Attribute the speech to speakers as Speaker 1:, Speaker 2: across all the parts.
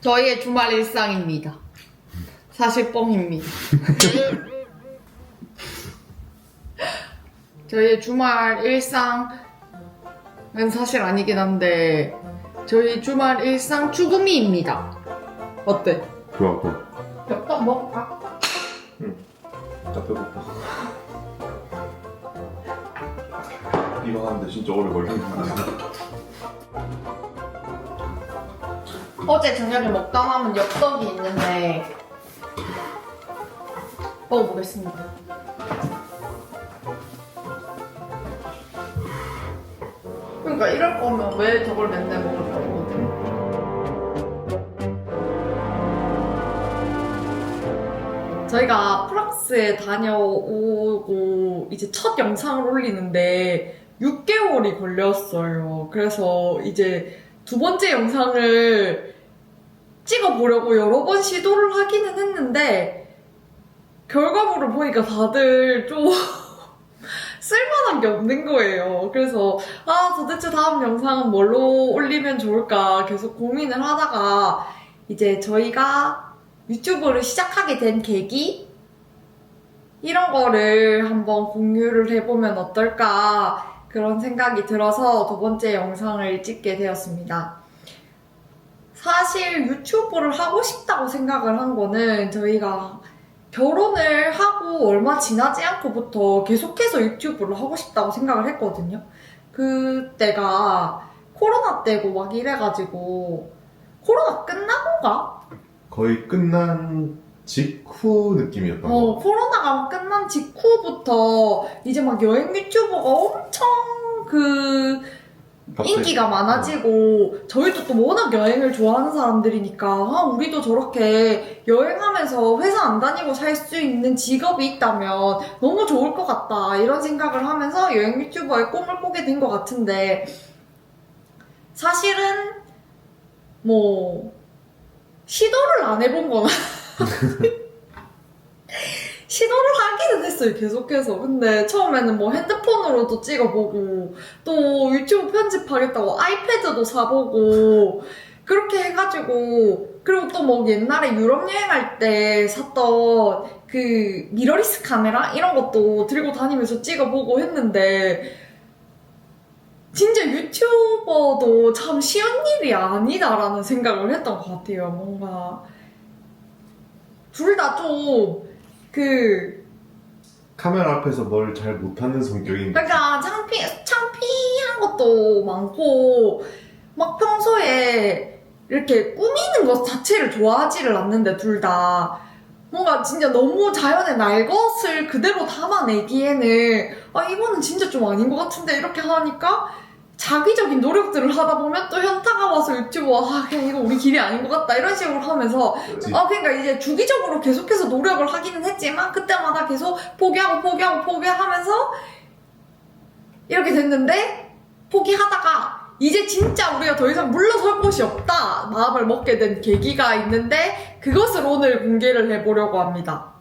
Speaker 1: 저희의 주말 일상입니다. 사실 뻥입니다. 저희의 주말 일상은 사실 아니긴 한데 저희 주말 일상 추구미입니다. 어때?
Speaker 2: 좋아, 좋아.
Speaker 1: 엽떡 먹을까?
Speaker 2: 나 배고파. 이거 하는데 진짜 오래 걸리는데.
Speaker 1: 어제 저녁에 먹다 남은 엽떡이 있는데 먹어보겠습니다. 그러니까 이럴 거면 왜 저걸 맨날 먹을 거거든? 저희가 프랑스에 다녀오고 이제 첫 영상을 올리는데 6개월이 걸렸어요. 그래서 이제 두 번째 영상을 찍어보려고 여러 번 시도를 하기는 했는데 결과물을 보니까 다들 좀 쓸만한 게 없는 거예요. 그래서 도대체 다음 영상은 뭘로 올리면 좋을까 계속 고민을 하다가 이제 저희가 유튜브를 시작하게 된 계기? 이런 거를 한번 공유를 해보면 어떨까 그런 생각이 들어서 두 번째 영상을 찍게 되었습니다. 사실 유튜브를 하고 싶다고 생각을 한 거는 저희가 결혼을 하고 얼마 지나지 않고부터 계속해서 유튜브를 하고 싶다고 생각을 했거든요. 그때가 코로나 때고 막 이래가지고 코로나 끝나고인가?
Speaker 2: 거의 끝난 직후 느낌이었던 거.
Speaker 1: 코로나가 끝난 직후부터 이제 막 여행 유튜버가 엄청 인기가 많아지고 저희도 또 워낙 여행을 좋아하는 사람들이니까 우리도 저렇게 여행하면서 회사 안 다니고 살 수 있는 직업이 있다면 너무 좋을 것 같다 이런 생각을 하면서 여행 유튜버의 꿈을 꾸게 된 것 같은데 사실은 뭐 시도를 안 해본 거나 시도를 하기는 했어요, 계속해서. 근데 처음에는 뭐 핸드폰으로도 찍어보고, 또 유튜브 편집하겠다고 아이패드도 사보고, 그렇게 해가지고, 그리고 또 뭐 옛날에 유럽 여행할 때 샀던 그 미러리스 카메라? 이런 것도 들고 다니면서 찍어보고 했는데, 진짜 유튜버도 참 쉬운 일이 아니다라는 생각을 했던 것 같아요, 뭔가. 둘 다 좀,
Speaker 2: 카메라 앞에서 뭘 잘 못하는 성격인 거지.
Speaker 1: 그러니까 창피한 것도 많고 막 평소에 이렇게 꾸미는 것 자체를 좋아하지를 않는데 둘 다 뭔가 진짜 너무 자연의 날 것을 그대로 담아내기에는 이거는 진짜 좀 아닌 것 같은데 이렇게 하니까 자기적인 노력들을 하다 보면 또 현타가 와서 유튜브 그냥 이거 우리 길이 아닌 것 같다 이런 식으로 하면서 그러니까 이제 주기적으로 계속해서 노력을 하기는 했지만 그때마다 계속 포기하면서 이렇게 됐는데 포기하다가 이제 진짜 우리가 더 이상 물러설 곳이 없다 마음을 먹게 된 계기가 있는데 그것을 오늘 공개를 해보려고 합니다.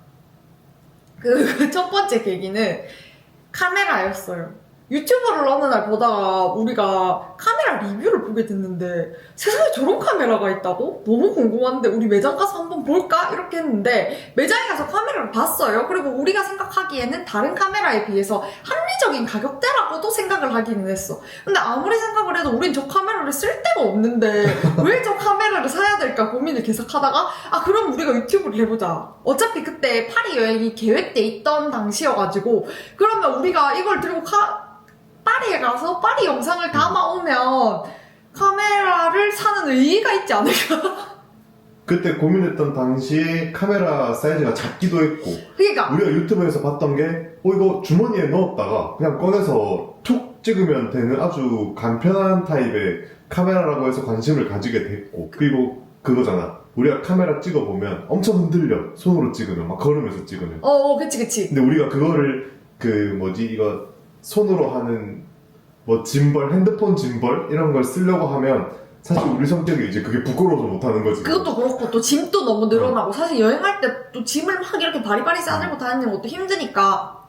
Speaker 1: 그 첫 번째 계기는 카메라였어요. 유튜브를 어느 날 보다가 우리가 카메라 리뷰를 보게 됐는데 세상에 저런 카메라가 있다고? 너무 궁금한데 우리 매장 가서 한번 볼까? 이렇게 했는데 매장에 가서 카메라를 봤어요. 그리고 우리가 생각하기에는 다른 카메라에 비해서 합리적인 가격대라고도 생각을 하기는 했어. 근데 아무리 생각을 해도 우린 저 카메라를 쓸 데가 없는데 왜 저 카메라를 사야 될까 고민을 계속 하다가 그럼 우리가 유튜브를 해보자. 어차피 그때 파리 여행이 계획돼 있던 당시여가지고 그러면 우리가 이걸 들고 파리에 가서 파리 영상을 담아오면 카메라를 사는 의의가 있지 않을까?
Speaker 2: 그때 고민했던 당시에 카메라 사이즈가 작기도 했고
Speaker 1: 그러니까
Speaker 2: 우리가 유튜브에서 봤던 게 이거 주머니에 넣었다가 그냥 꺼내서 툭 찍으면 되는 아주 간편한 타입의 카메라라고 해서 관심을 가지게 됐고, 그리고 그거잖아. 우리가 카메라 찍어보면 엄청 흔들려. 손으로 찍으면, 막 걸으면서 찍으면.
Speaker 1: 그치.
Speaker 2: 근데 우리가 그거를 이거 손으로 하는 뭐 짐벌, 핸드폰 짐벌 이런 걸 쓰려고 하면 사실 우리 성격이 이제 그게 부끄러워서 못하는 거지.
Speaker 1: 그것도 그렇고 또 짐도 너무 늘어나고 사실 여행할 때 또 짐을 막 이렇게 바리바리 싸들고 다니는 것도 힘드니까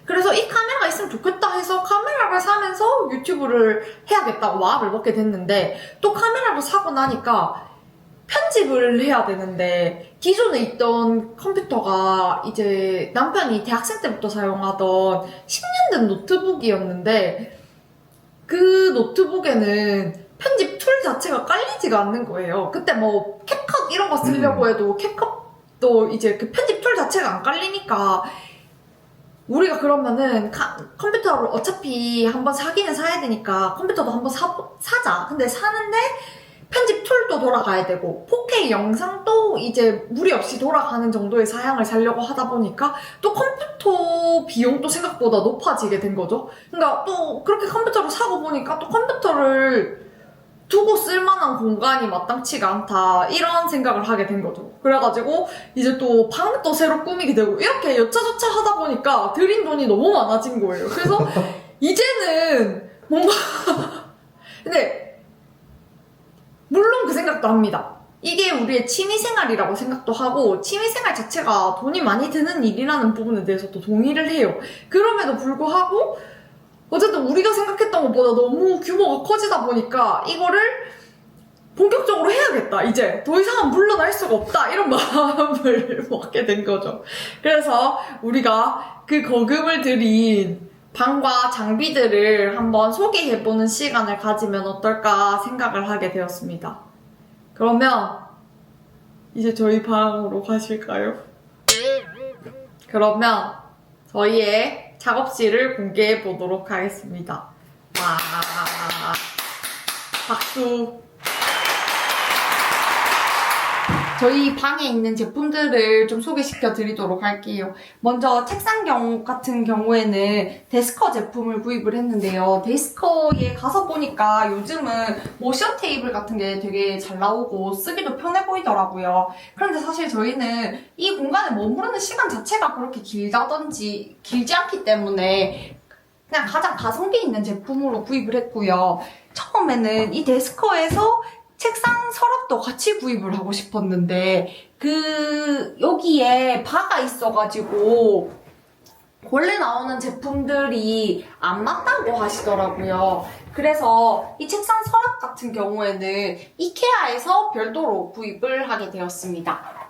Speaker 1: 그래서 이 카메라가 있으면 좋겠다 해서 카메라를 사면서 유튜브를 해야겠다고 마음을 먹게 됐는데 또 카메라를 사고 나니까 편집을 해야 되는데 기존에 있던 컴퓨터가 이제 남편이 대학생 때부터 사용하던 10년 된 노트북이었는데 그 노트북에는 편집 툴 자체가 깔리지가 않는 거예요. 그때 뭐 캡컷 이런 거 쓰려고 해도 캡컷도 이제 그 편집 툴 자체가 안 깔리니까 우리가 그러면은 컴퓨터를 어차피 한번 사기는 사야 되니까 컴퓨터도 한번 사자. 근데 사는데 편집 툴도 돌아가야 되고 4K 영상도 이제 무리 없이 돌아가는 정도의 사양을 살려고 하다 보니까 또 컴퓨터 비용도 생각보다 높아지게 된 거죠. 그러니까 또 그렇게 컴퓨터를 사고 보니까 또 컴퓨터를 두고 쓸만한 공간이 마땅치가 않다 이런 생각을 하게 된 거죠. 그래가지고 이제 또 방도 새로 꾸미게 되고 이렇게 여차저차 하다 보니까 들인 돈이 너무 많아진 거예요. 그래서 이제는 뭔가 근데 물론 그 생각도 합니다. 이게 우리의 취미생활이라고 생각도 하고 취미생활 자체가 돈이 많이 드는 일이라는 부분에 대해서도 동의를 해요. 그럼에도 불구하고 어쨌든 우리가 생각했던 것보다 너무 규모가 커지다 보니까 이거를 본격적으로 해야겠다. 이제 더 이상은 물러날 수가 없다. 이런 마음을 먹게 된 거죠. 그래서 우리가 그 거금을 들인 방과 장비들을 한번 소개해보는 시간을 가지면 어떨까 생각을 하게 되었습니다. 그러면 이제 저희 방으로 가실까요? 그러면 저희의 작업실을 공개해 보도록 하겠습니다. 와, 박수. 저희 방에 있는 제품들을 좀 소개시켜 드리도록 할게요. 먼저 책상 같은 경우에는 데스커 제품을 구입을 했는데요. 데스커에 가서 보니까 요즘은 모션 테이블 같은 게 되게 잘 나오고 쓰기도 편해 보이더라고요. 그런데 사실 저희는 이 공간에 머무르는 시간 자체가 그렇게 길지 않기 때문에 그냥 가장 가성비 있는 제품으로 구입을 했고요. 처음에는 이 데스커에서 책상 서랍도 같이 구입을 하고 싶었는데 여기에 바가 있어가지고 원래 나오는 제품들이 안 맞다고 하시더라고요. 그래서 이 책상 서랍 같은 경우에는 이케아에서 별도로 구입을 하게 되었습니다.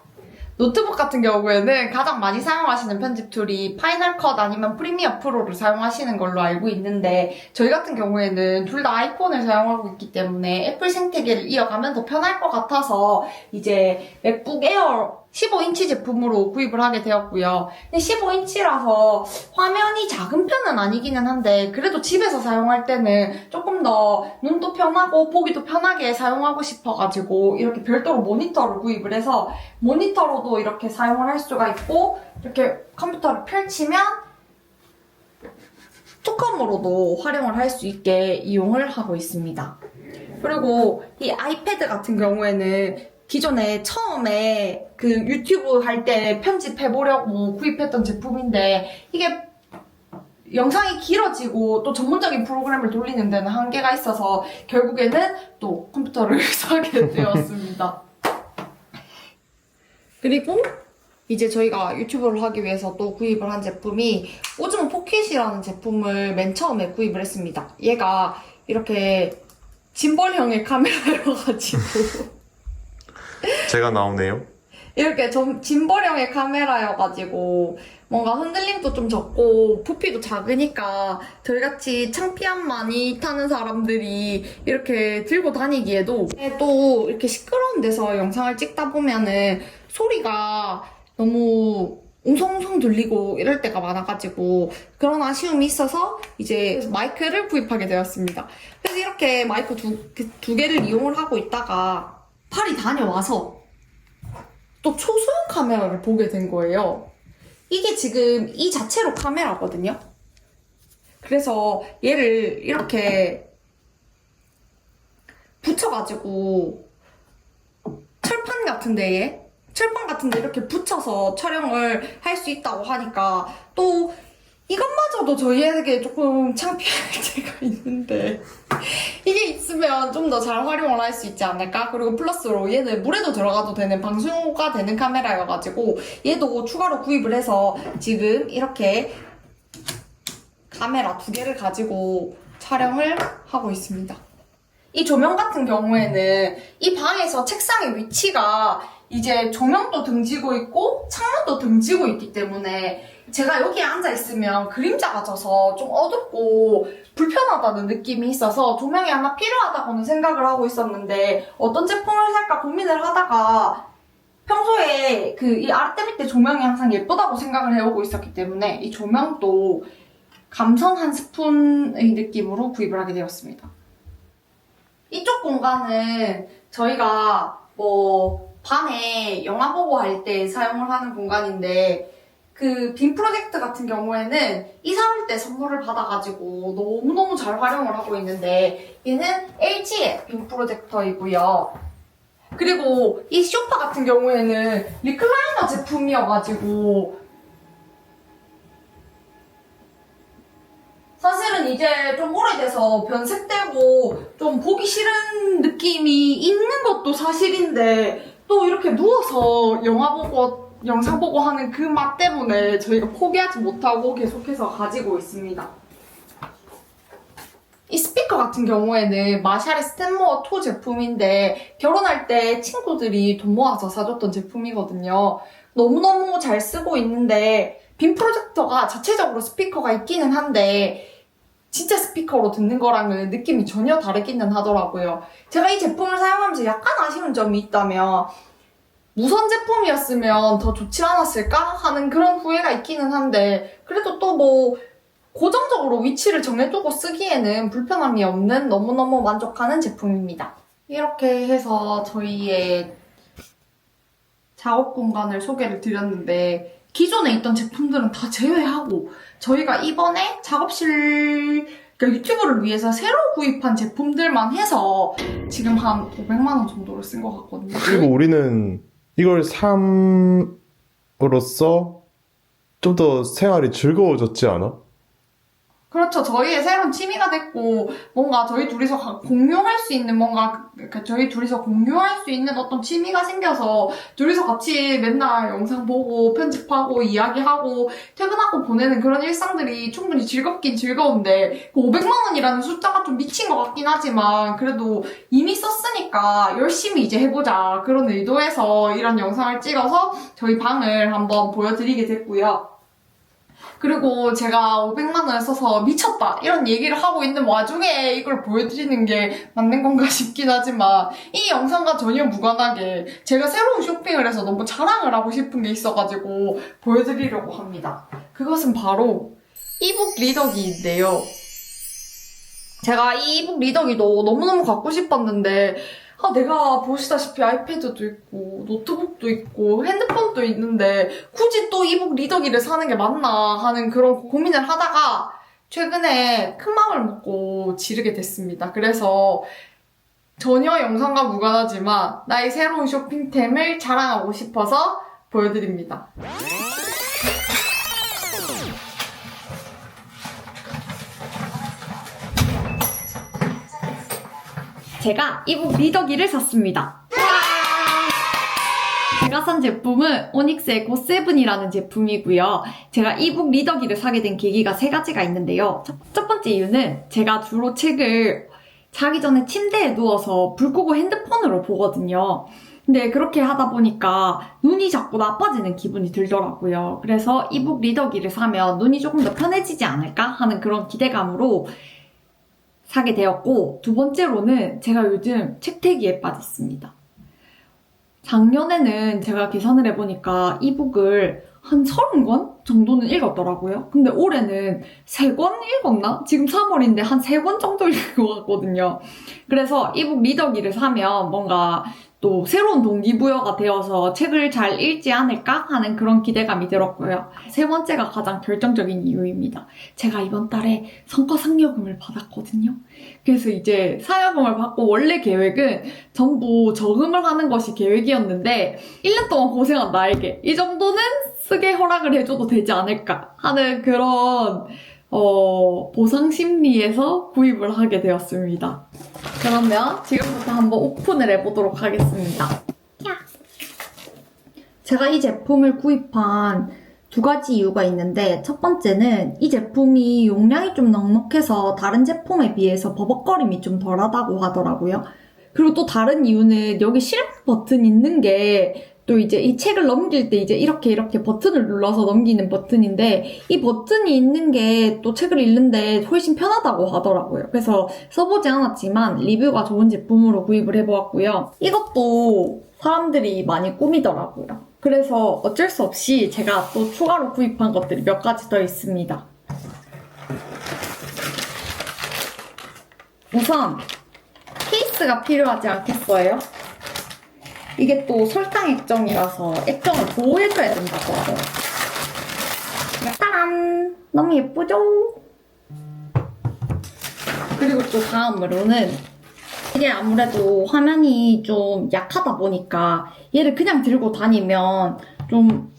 Speaker 1: 노트북 같은 경우에는 가장 많이 사용하시는 편집 툴이 파이널 컷 아니면 프리미어 프로를 사용하시는 걸로 알고 있는데 저희 같은 경우에는 둘 다 아이폰을 사용하고 있기 때문에 애플 생태계를 이어가면 더 편할 것 같아서 이제 맥북 에어 15인치 제품으로 구입을 하게 되었고요. 근데 15인치라서 화면이 작은 편은 아니기는 한데 그래도 집에서 사용할 때는 조금 더 눈도 편하고 보기도 편하게 사용하고 싶어가지고 이렇게 별도로 모니터를 구입을 해서 모니터로도 이렇게 사용을 할 수가 있고 이렇게 컴퓨터를 펼치면 툭컴으로도 활용을 할 수 있게 이용을 하고 있습니다. 그리고 이 아이패드 같은 경우에는 기존에 처음에 그 유튜브 할 때 편집해보려고 구입했던 제품인데 이게 영상이 길어지고 또 전문적인 프로그램을 돌리는 데는 한계가 있어서 결국에는 또 컴퓨터를 사게 되었습니다. 그리고 이제 저희가 유튜브를 하기 위해서 또 구입을 한 제품이 오즈모 포켓이라는 제품을 맨 처음에 구입을 했습니다. 얘가 이렇게 짐벌형의 카메라여가지고
Speaker 2: 제가 나오네요.
Speaker 1: 이렇게 짐벌형의 카메라여가지고 뭔가 흔들림도 좀 적고 부피도 작으니까 저희같이 창피함 많이 타는 사람들이 이렇게 들고 다니기에도 또 이렇게 시끄러운 데서 영상을 찍다 보면은 소리가 너무 웅성웅성 들리고 이럴 때가 많아가지고 그런 아쉬움이 있어서 이제 마이크를 구입하게 되었습니다. 그래서 이렇게 마이크 두 개를 이용을 하고 있다가 파리 다녀와서 또 초소형 카메라를 보게 된 거예요. 이게 지금 이 자체로 카메라거든요. 그래서 얘를 이렇게 붙여가지고 철판 같은데 이렇게 붙여서 촬영을 할 수 있다고 하니까 또 이것마저도 저희에게 조금 창피할 때가 있는데 이게 있으면 좀 더 잘 활용을 할 수 있지 않을까? 그리고 플러스로 얘는 물에도 들어가도 되는 방수가 되는 카메라여가지고 얘도 추가로 구입을 해서 지금 이렇게 카메라 2개를 가지고 촬영을 하고 있습니다. 이 조명 같은 경우에는 이 방에서 책상의 위치가 이제 조명도 등지고 있고 창문도 등지고 있기 때문에 제가 여기에 앉아있으면 그림자가 져서 좀 어둡고 불편하다는 느낌이 있어서 조명이 하나 필요하다고는 생각을 하고 있었는데 어떤 제품을 살까 고민을 하다가 평소에 이 아랫대 밑에 조명이 항상 예쁘다고 생각을 해오고 있었기 때문에 이 조명도 감성 한 스푼의 느낌으로 구입을 하게 되었습니다. 이쪽 공간은 저희가 밤에 영화 보고 할 때 사용을 하는 공간인데 그 빔 프로젝트 같은 경우에는 이사 올 때 선물을 받아가지고 너무너무 잘 활용을 하고 있는데 얘는 LG의 빔 프로젝터이고요. 그리고 이 소파 같은 경우에는 리클라이너 제품이어가지고 사실은 이제 좀 오래돼서 변색되고 좀 보기 싫은 느낌이 있는 것도 사실인데 또 이렇게 누워서 영화 보고 영상 보고 하는 그 맛 때문에 저희가 포기하지 못하고 계속해서 가지고 있습니다. 이 스피커 같은 경우에는 마샬의 스탠모어 2 제품인데 결혼할 때 친구들이 돈 모아서 사줬던 제품이거든요. 너무너무 잘 쓰고 있는데 빔 프로젝터가 자체적으로 스피커가 있기는 한데 진짜 스피커로 듣는 거랑은 느낌이 전혀 다르기는 하더라고요. 제가 이 제품을 사용하면서 약간 아쉬운 점이 있다면 무선 제품이었으면 더 좋지 않았을까 하는 그런 후회가 있기는 한데 그래도 또 고정적으로 위치를 정해두고 쓰기에는 불편함이 없는 너무너무 만족하는 제품입니다. 이렇게 해서 저희의 작업 공간을 소개를 드렸는데 기존에 있던 제품들은 다 제외하고 저희가 이번에 작업실 유튜브를 위해서 새로 구입한 제품들만 해서 지금 한 500만 원 정도를 쓴 것 같거든요.
Speaker 2: 그리고 우리는 이걸 삼으로써 좀 더 생활이 즐거워졌지 않아?
Speaker 1: 그렇죠. 저희의 새로운 취미가 됐고 뭔가 저희 둘이서 공유할 수 있는 저희 둘이서 공유할 수 있는 어떤 취미가 생겨서 둘이서 같이 맨날 영상 보고 편집하고 이야기하고 퇴근하고 보내는 그런 일상들이 충분히 즐겁긴 즐거운데 500만 원이라는 숫자가 좀 미친 것 같긴 하지만 그래도 이미 썼으니까 열심히 이제 해보자 그런 의도에서 이런 영상을 찍어서 저희 방을 한번 보여드리게 됐고요. 그리고 제가 500만 원을 써서 미쳤다 이런 얘기를 하고 있는 와중에 이걸 보여드리는 게 맞는 건가 싶긴 하지만 이 영상과 전혀 무관하게 제가 새로운 쇼핑을 해서 너무 자랑을 하고 싶은 게 있어가지고 보여드리려고 합니다. 그것은 바로 이북 리더기인데요. 제가 이 이북 리더기도 너무너무 갖고 싶었는데 내가 보시다시피 아이패드도 있고 노트북도 있고 핸드폰도 있는데 굳이 또 이북 리더기를 사는 게 맞나 하는 그런 고민을 하다가 최근에 큰 마음을 먹고 지르게 됐습니다. 그래서 전혀 영상과 무관하지만 나의 새로운 쇼핑템을 자랑하고 싶어서 보여드립니다. 제가 이북 리더기를 샀습니다. 제가 산 제품은 오닉스의 고7이라는 제품이고요. 제가 이북 리더기를 사게 된 계기가 3가지가 있는데요. 첫 번째 이유는 제가 주로 책을 자기 전에 침대에 누워서 불 끄고 핸드폰으로 보거든요. 근데 그렇게 하다 보니까 눈이 자꾸 나빠지는 기분이 들더라고요. 그래서 이북 리더기를 사면 눈이 조금 더 편해지지 않을까 하는 그런 기대감으로 사게 되었고, 두 번째로는 제가 요즘 책태기에 빠졌습니다. 작년에는 제가 계산을 해보니까 이북을 한 30권 정도는 읽었더라고요. 근데 올해는 3권 읽었나? 지금 3월인데 한 3권 정도 읽은 것 같거든요. 그래서 이북 리더기를 사면 뭔가 또 새로운 동기부여가 되어서 책을 잘 읽지 않을까 하는 그런 기대감이 들었고요. 세 번째가 가장 결정적인 이유입니다. 제가 이번 달에 성과 상여금을 받았거든요. 그래서 이제 상여금을 받고 원래 계획은 전부 저금을 하는 것이 계획이었는데 1년 동안 고생한 나에게 이 정도는 쓰게 허락을 해줘도 되지 않을까 하는 그런 보상 심리에서 구입을 하게 되었습니다. 그러면 지금부터 한번 오픈을 해보도록 하겠습니다. 제가 이 제품을 구입한 두 가지 이유가 있는데 첫 번째는 이 제품이 용량이 좀 넉넉해서 다른 제품에 비해서 버벅거림이 좀 덜하다고 하더라고요. 그리고 또 다른 이유는 여기 실행 버튼 있는 게 또 이제 이 책을 넘길 때 이제 이렇게 버튼을 눌러서 넘기는 버튼인데 이 버튼이 있는 게 또 책을 읽는데 훨씬 편하다고 하더라고요. 그래서 써보지 않았지만 리뷰가 좋은 제품으로 구입을 해보았고요. 이것도 사람들이 많이 꾸미더라고요. 그래서 어쩔 수 없이 제가 또 추가로 구입한 것들이 몇 가지 더 있습니다. 우선 케이스가 필요하지 않겠어요? 이게 또 설탕 액정이라서 액정을 보호해줘야 된다고 하더라고요. 짜란! 너무 예쁘죠? 그리고 또 다음으로는 이게 아무래도 화면이 좀 약하다 보니까 얘를 그냥 들고 다니면 좀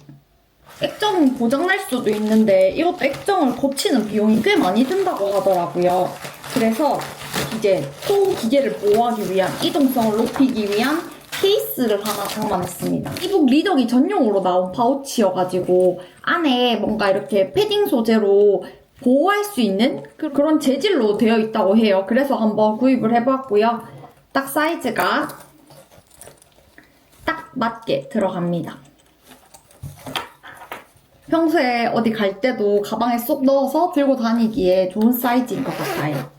Speaker 1: 액정 고장날 수도 있는데 이것도 액정을 고치는 비용이 꽤 많이 든다고 하더라고요. 그래서 이제 소기계를 보호하기 위한 이동성을 높이기 위한 케이스를 하나 장만했습니다. 이북 리더기 전용으로 나온 파우치여가지고 안에 뭔가 이렇게 패딩 소재로 보호할 수 있는 그런 재질로 되어 있다고 해요. 그래서 한번 구입을 해봤고요. 딱 사이즈가 딱 맞게 들어갑니다. 평소에 어디 갈 때도 가방에 쏙 넣어서 들고 다니기에 좋은 사이즈인 것 같아요.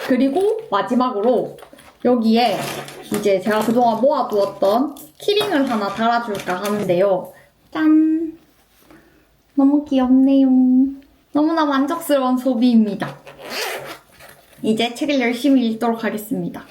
Speaker 1: 그리고 마지막으로 여기에 이제 제가 그동안 모아두었던 키링을 하나 달아줄까 하는데요. 짠! 너무 귀엽네요. 너무나 만족스러운 소비입니다. 이제 책을 열심히 읽도록 하겠습니다.